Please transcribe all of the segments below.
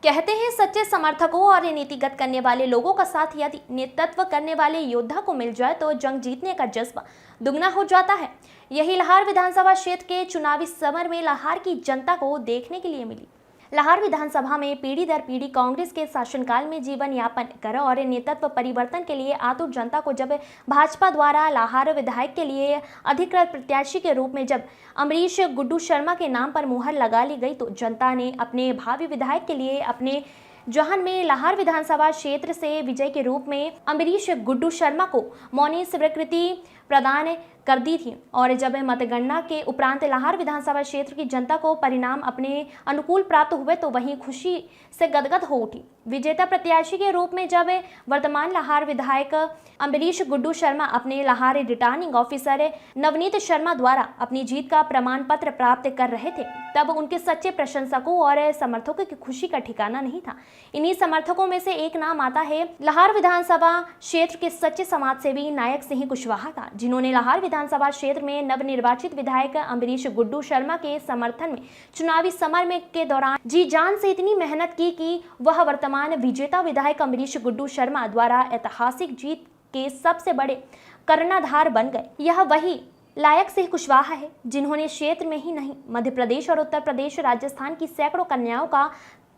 कहते हैं सच्चे समर्थकों और नीतिगत करने वाले लोगों का साथ यदि नेतृत्व करने वाले योद्धा को मिल जाए तो जंग जीतने का जज्बा दुगना हो जाता है। यही लाहार विधानसभा क्षेत्र के चुनावी समर में लाहार की जनता को देखने के लिए मिली। लाहार विधानसभा में पीढ़ी दर पीढ़ी कांग्रेस के शासनकाल में जीवन यापन कर और नेतृत्व परिवर्तन के लिए आतुर जनता को जब भाजपा द्वारा लाहार विधायक के लिए अधिकृत प्रत्याशी के रूप में जब अमरीश गुड्डू शर्मा के नाम पर मुहर लगा ली गई तो जनता ने अपने भावी विधायक के लिए अपने जहां में लाहार विधानसभा क्षेत्र से विजय के रूप में अमरीश गुड्डू शर्मा को मौनी स्वीकृति प्रदान कर दी थी। और जब मतगणना के उपरांत लाहार विधानसभा क्षेत्र की जनता को परिणाम अपने अनुकूल प्राप्त हुए तो वहीं खुशी से गदगद हो उठी। विजेता प्रत्याशी के रूप में जब वर्तमान लाहार विधायक अमरीश गुड्डू शर्मा अपने लाहार रिटर्निंग ऑफिसर नवनीत शर्मा द्वारा अपनी जीत का प्रमाण पत्र प्राप्त कर रहे थे तब उनके सच्चे प्रशंसकों और समर्थकों की खुशी का ठिकाना नहीं था। इन्हीं समर्थकों में से एक नाम आता है लाहार विधानसभा क्षेत्र के सच्चे समाजसेवी नायक सिंह कुशवाहा का, जिन्होंने लाहार विधानसभा क्षेत्र में नवनिर्वाचित विधायक अमरीश गुड्डू शर्मा के समर्थन में चुनावी समर में के दौरान जी जान से इतनी मेहनत की कि वह वर्तमान विजेता विधायक अमरीश गुड्डू शर्मा द्वारा ऐतिहासिक जीत के सबसे बड़े कर्णधार बन गए। यह वही लायक सिंह कुशवाहा है जिन्होंने क्षेत्र में ही नहीं मध्य प्रदेश और उत्तर प्रदेश राजस्थान की सैकड़ों कन्याओं का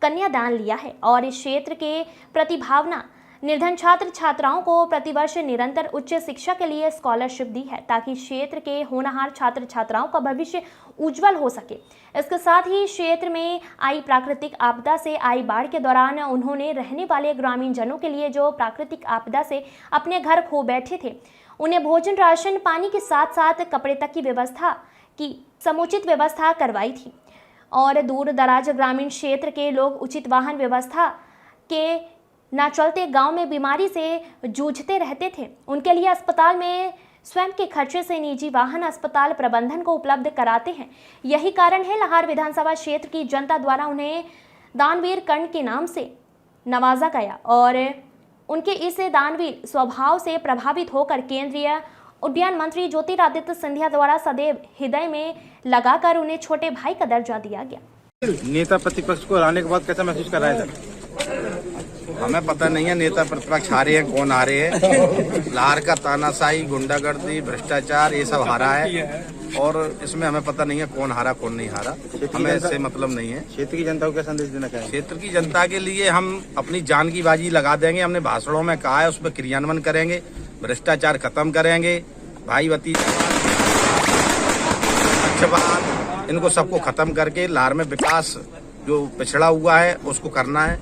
कन्यादान लिया है और इस क्षेत्र के प्रतिभावना निर्धन छात्र छात्राओं को प्रतिवर्ष निरंतर उच्च शिक्षा के लिए स्कॉलरशिप दी है ताकि क्षेत्र के होनहार छात्र छात्राओं का भविष्य उज्जवल हो सके। इसके साथ ही क्षेत्र में आई प्राकृतिक आपदा से आई बाढ़ के दौरान उन्होंने रहने वाले ग्रामीण जनों के लिए जो प्राकृतिक आपदा से अपने घर खो बैठे थे उन्हें भोजन राशन पानी के साथ साथ कपड़े तक की व्यवस्था की समुचित व्यवस्था करवाई थी। और दूर दराज ग्रामीण क्षेत्र के लोग उचित वाहन व्यवस्था के न चलते गांव में बीमारी से जूझते रहते थे, उनके लिए अस्पताल में स्वयं के खर्चे से निजी वाहन अस्पताल प्रबंधन को उपलब्ध कराते हैं। यही कारण है लाहार विधानसभा क्षेत्र की जनता द्वारा उन्हें दानवीर कर्ण के नाम से नवाजा गया और उनके इस दानवीर स्वभाव से प्रभावित होकर केंद्रीय उड्डयन मंत्री ज्योतिरादित्य सिंधिया द्वारा सदैव हृदय में लगाकर उन्हें छोटे भाई का दर्जा दिया गया। नेता प्रतिपक्ष को हराने के बाद कैसा महसूस कर रहा है सर? हमें पता नहीं है नेता प्रतिपक्ष हारे हैं, कौन हारे हैं। लाहार का तानाशाही, गुंडागर्दी, भ्रष्टाचार ये सब हारा है और इसमें हमें पता नहीं है कौन हारा कौन नहीं हारा। हमें इससे मतलब नहीं है। क्षेत्र की जनता को क्या संदेश देना चाहिए? क्षेत्र की जनता के लिए हम अपनी जान की बाजी लगा देंगे। हमने भाषणों में कहा है, उस पर क्रियान्वयन करेंगे, भ्रष्टाचार खत्म करेंगे, भाई भतीजा इनको सबको खत्म करके लाहार में विकास जो पिछड़ा हुआ है उसको करना है।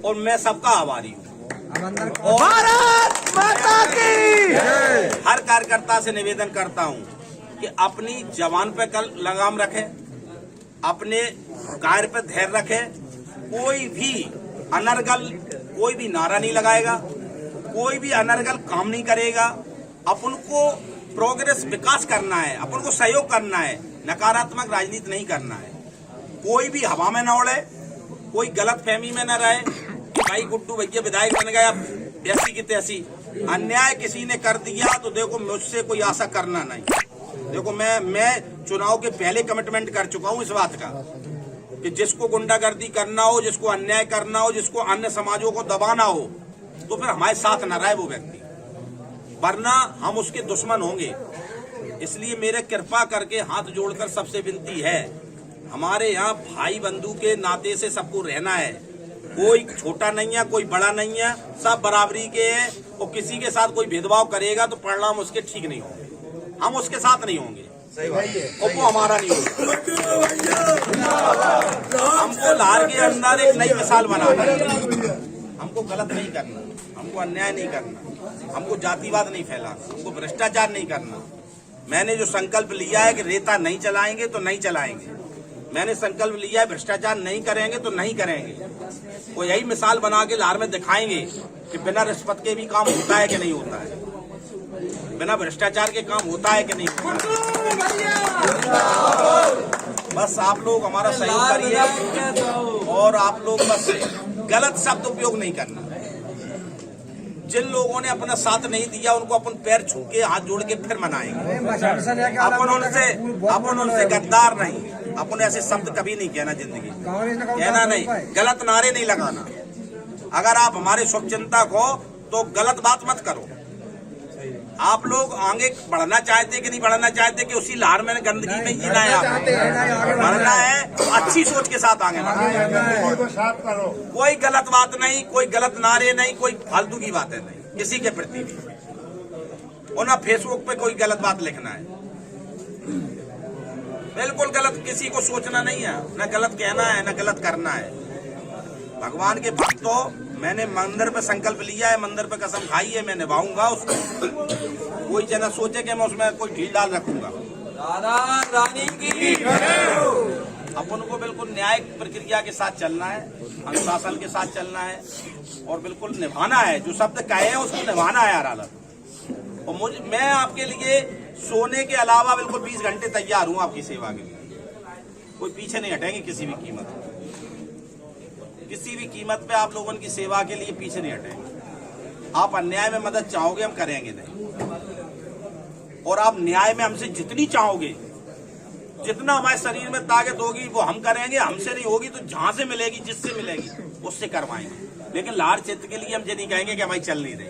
और मैं सबका आभारी हूँ। भारत माता की हर कार्यकर्ता से निवेदन करता हूँ कि अपनी जवान पे कल लगाम रखे, अपने कार्य पे धैर्य रखे। कोई भी अनर्गल कोई भी नारा नहीं लगाएगा, कोई भी अनर्गल काम नहीं करेगा। अपन को प्रोग्रेस विकास करना है, अपन को सहयोग करना है, नकारात्मक राजनीति नहीं करना है। कोई भी हवा में न उड़े, कोई गलत फहमी में न रहे कि भाई गुड्डू भैया विधायक बन गया ऐसी की तैसी। अन्याय किसी ने कर दिया तो देखो मुझसे कोई आशा करना नहीं। देखो मैं चुनाव के पहले कमिटमेंट कर चुका हूं इस बात का कि जिसको गुंडागर्दी करना हो, जिसको अन्याय करना हो, जिसको अन्य समाजों को दबाना हो तो फिर हमारे साथ न रहे वो व्यक्ति, वरना हम उसके दुश्मन होंगे। इसलिए मेरे कृपा करके हाथ जोड़कर सबसे विनती है, हमारे यहाँ भाई बंधु के नाते से सबको रहना है। कोई छोटा नहीं है, कोई बड़ा नहीं है, सब बराबरी के हैं। और किसी के साथ कोई भेदभाव करेगा तो परिणाम उसके ठीक नहीं होंगे, हम उसके साथ नहीं होंगे और वो हमारा नहीं होगा। हमको लाहार के अंदर एक नई मिसाल बनाना है। हमको गलत नहीं करना, हमको अन्याय नहीं करना, हमको जातिवाद नहीं फैलाना, हमको भ्रष्टाचार नहीं करना। मैंने जो संकल्प लिया है कि रेता नहीं चलाएंगे तो नहीं चलाएंगे, मैंने संकल्प लिया है भ्रष्टाचार नहीं करेंगे तो नहीं करेंगे। वो यही मिसाल बना के लाहार में दिखाएंगे कि बिना रिश्वत के भी काम होता है कि नहीं होता है, बिना भ्रष्टाचार के काम होता है कि नहीं होता है। बस आप लोग हमारा सहयोग करिए और आप लोग बस गलत शब्द उपयोग नहीं करना। जिन लोगों ने अपना साथ नहीं दिया उनको अपन पैर छू के हाथ जोड़ के फिर मनाएंगे। अपन उनसे गद्दार नहीं, अपन ऐसे शब्द कभी नहीं कहना जिंदगी में। कांग्रेस ने कहना नहीं, गलत नारे नहीं लगाना। अगर आप हमारे शुभचिंतक हो तो गलत बात मत करो। आप लोग आगे बढ़ना चाहते कि नहीं बढ़ना चाहते कि उसी लहर में गंदगी में जीना है? आप बढ़ना है तो अच्छी सोच के साथ आगे बढ़ना। कोई गलत बात नहीं, कोई गलत नारे नहीं, कोई फालतू की बातें नहीं किसी के प्रति भी। और ना फेसबुक पे कोई गलत बात लिखना है, बिल्कुल गलत किसी को सोचना नहीं है, ना गलत कहना है ना गलत करना है। भगवान के भक्तों, मैंने मंदिर पे संकल्प लिया है, मंदिर पे कसम खाई है, मैं निभाऊंगा उसको। कोई जना सोचे कि मैं उसमें कोई ढील डाल रखूंगा। रानी की अपन को बिल्कुल न्यायिक प्रक्रिया के साथ चलना है, अनुशासन के साथ चलना है और बिल्कुल निभाना है। जो शब्द कहे हैं उसको निभाना है अदालत। और मैं आपके लिए सोने के अलावा बिल्कुल 20 घंटे तैयार हूं आपकी सेवा के लिए। कोई पीछे नहीं हटेंगे किसी भी कीमत पे। किसी भी कीमत पे आप लोगों की सेवा के लिए पीछे नहीं हटेंगे। आप अन्याय में मदद चाहोगे, हम करेंगे नहीं। और आप न्याय में हमसे जितनी चाहोगे, जितना हमारे शरीर में ताकत होगी वो हम करेंगे। हमसे नहीं होगी तो जहां से मिलेगी, जिससे मिलेगी उससे करवाएंगे। लेकिन लार क्षेत्र के लिए हम ये नहीं कहेंगे कि हमारी चल नहीं रही।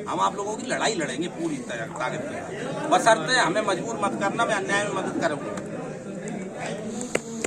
हम आप लोगों की लड़ाई लड़ेंगे पूरी ताकत के। बशर्ते हमें मजबूर मत करना, मैं अन्याय में मदद करूंगा।